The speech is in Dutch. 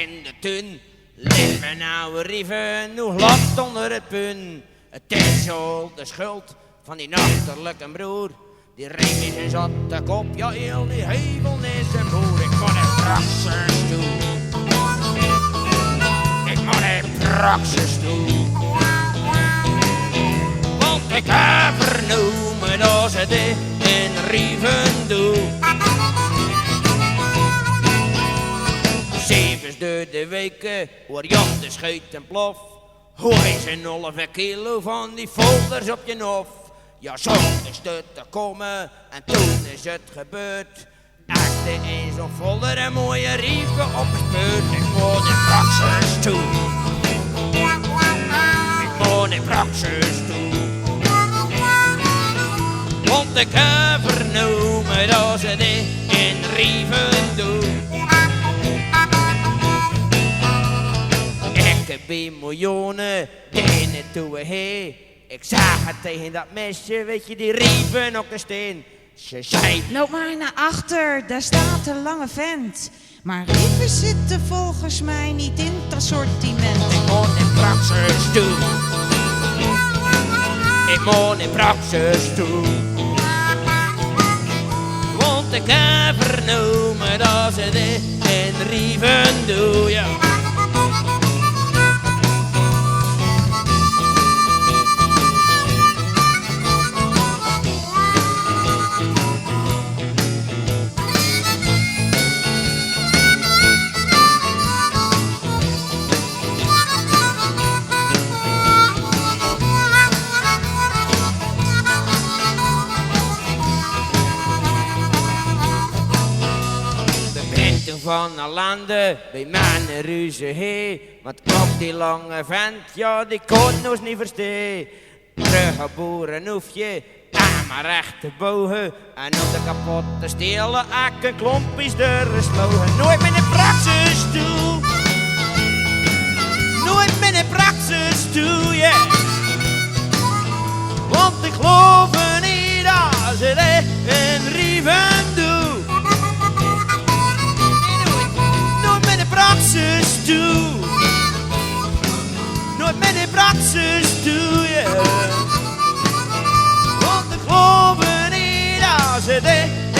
in de tuin ligt mijn oude rieven nog glad onder het puin. Het is al de schuld van die nachterlijke broer. Die ring is een zatte kop, ja heel die heuvel is een boer. Ik moet in praxis toe. Ik moet in praxis toe. Want ik heb vernomen dat ze dit in rieven doen. 7 door de weken hoor Jan de scheut en plof. Hoor eens een halve kilo van die folders op je hof. Ja, zonder te komen en toen is het gebeurd. Echt in zo'n folder en mooie rieven opgespeurd. Ik moet in praxis toe. Ik moet in praxis toe. Want ik heb vernomen dat ze dit in rieven doen. Ik heb miljoenen, dingen toe heen. Ik zag het tegen dat mesje, weet je, die rieven op de steen. Ze zei: loop maar naar achter, daar staat een lange vent. Maar rieven zitten volgens mij niet in het assortiment. Ik moet in praxis toe. Ik moet in praxis toe. Want ik heb vernomen dat ze dit in rieven doen, ja. Van Alande, bij mijn ruzie heen. Want ook die lange vent, ja die kon ons niet verstaan. Teruggeboren hoef je aan mijn rechterbogen. En op de kapotte stelen akken klompjes doorgeslogen. Nooit meer in praxis toe. Nooit meer in praxis toe, yeah. Want ik geloof niet dat ze dit in rieven doen. Praxis toe. Nooit meer in praxis toe, yeah. Want ik geloof niet dat ze dit